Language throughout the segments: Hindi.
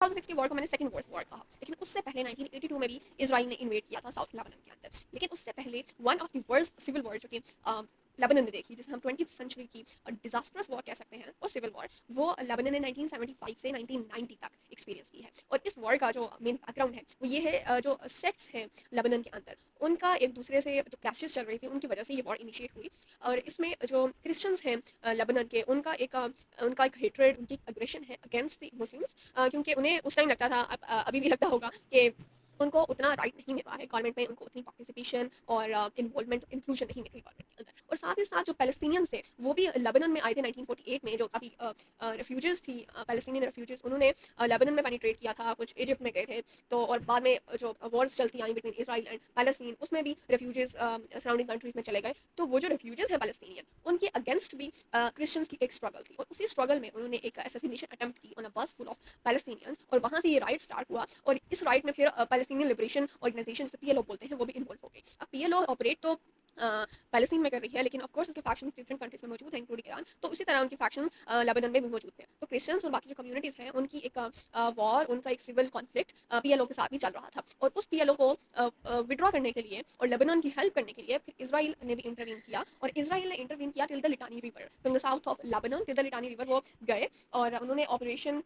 2006 की वॉर को मैंने सेकंड वर्ल्ड वॉर कहा, लेकिन उससे पहले 1982 में भी इसराइल ने इन्वेड किया था साउथ लेबनान के अंदर। लेकिन उससे पहले one of the worst civil war जो कि लेबनान ने देखी, जिसे हम 20th सेंचुरी की डिजास्टर्स वॉर कह सकते हैं और सिविल वॉर, वो लेबनान ने 1975 से 1990 तक एक्सपीरियंस की है। और इस वॉर का जो मेन बैकग्राउंड है वो ये है, जो सेक्ट्स हैं लेबनान के अंदर, उनका एक दूसरे से जो क्लैशेस चल रही थी, उनकी वजह से ये वॉर इनिशिएट हुई। और इसमें जो क्रिश्चियंस हैं लेबनान के, उनका एक हेट्रेड, उनकी अग्रेशन है अगेंस्ट द मुस्लिम्स, क्योंकि उन्हें उस टाइम लगता था, अभी भी लगता होगा, कि उनको उतना राइट नहीं मिल रहा है गवर्नमेंट में, उनको उतनी पार्टिसिपेशन और इन्वॉल्वमेंट, इंक्लूजन नहीं मिल रही गवर्नमेंट के अंदर। और साथ ही साथ जो पैलेस्टीनियंस थे वो भी लेबनान में आए थे 1948 में, जो काफ़ी रेफ्यूजेस थी, पैलेस्टीनियन रेफ्यूजेस, उन्होंने लेबनान में पेनिट्रेट किया था, कुछ इजिप्ट में गए थे। तो और बाद में जो वॉर्स चलती आई बिटवीन इसराइल एंड पैलेस्टीन, उसमें भी रेफ्यूजेस सराउंडिंग कंट्रीज में चले गए। तो वो जो रेफ्यूजेस हैं पैलेस्टीनियन, उनके अगेंस्ट भी क्रिश्चियंस की एक स्ट्रगल थी, और उसी स्ट्रगल में उन्होंने एक असैसिनेशन अटेम्प्ट की ऑन अ बस फुल ऑफ पैलेस्टीनियंस, और वहाँ से ये राइट स्टार्ट हुआ। और इस राइट में फिर पैलेस्टीनियन लिबरेशन ऑर्गेनाइजेशन, जिसे पीएलओ बोलते हैं, वो भी इन्वॉल्व हो गई। अब पीएलओ ऑपरेट तो पैलेस्टीन में कर रही है, लेकिन ऑफ कोर्स इसके फैक्शंस डिफरेंट कंट्रीज में मौजूद हैं, इंक्लूडिंग ईरान। तो उसी तरह उनके फैक्शंस लेबनान में भी मौजूद थे। तो क्रिश्चियंस और बाकी जो कम्युनिटीज़ हैं, उनकी एक वॉर, उनका एक सिविल कॉन्फ्लिक्ट पीएलओ के साथ भी चल रहा था। और उस पीएलओ को विड्रॉ करने के लिए और लेबनान की हेल्प करने के लिए फिर इसराइल ने भी इंटरवीन किया, और इसराइल ने इंटरवीन किया till the लिटानी river from the south of Lebanon till the लिटानी river. वो गए और उन्होंने ऑपरेशन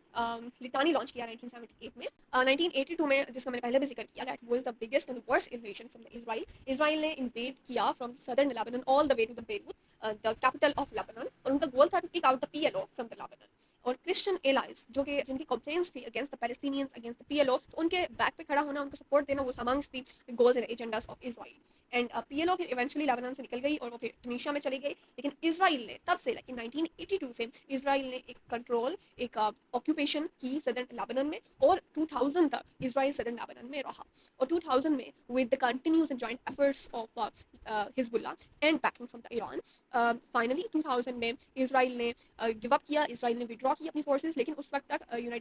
लिटानी लॉन्च किया 1978 में। 1982 में, जिसका मैंने पहले भी जिक्र किया, that was the biggest and worst invasion from the Israel. Israel ने इन्वेड किया from southern Lebanon all the way to the Beirut, the capital of Lebanon, और उनका गोल था to take out the PLO from the Lebanon. और क्रिश्चियन एलाइज, जो कि जिनकी कंप्लेंट्स थी against the Palestinians, against the PLO, तो उनके बैक पे खड़ा होना, उनको सपोर्ट देना, वो amongst the goals and agendas of Israel. And PLO फिर इवेंचुअली लेबनान से निकल गई और वो फिर ट्यूनीशिया में चली गई। लेकिन इसराइल ने तब से, लेकिन 1982 से, इसराइल ने एक कंट्रोल, एक ऑक्यूपेशन की सदर्न लेबनान में, और 2000 तक इसराइल सदर्न लेबनान में रहा। और 2000 में, with the continuous and joint efforts of Hezbollah and banking from the Iran, finally 2000 में इसराइल ने गिव अप किया, इसराइल ने विड्रॉ की अपनी फोर्सेस। लेकिन उस वक्त तक यूनाइटेड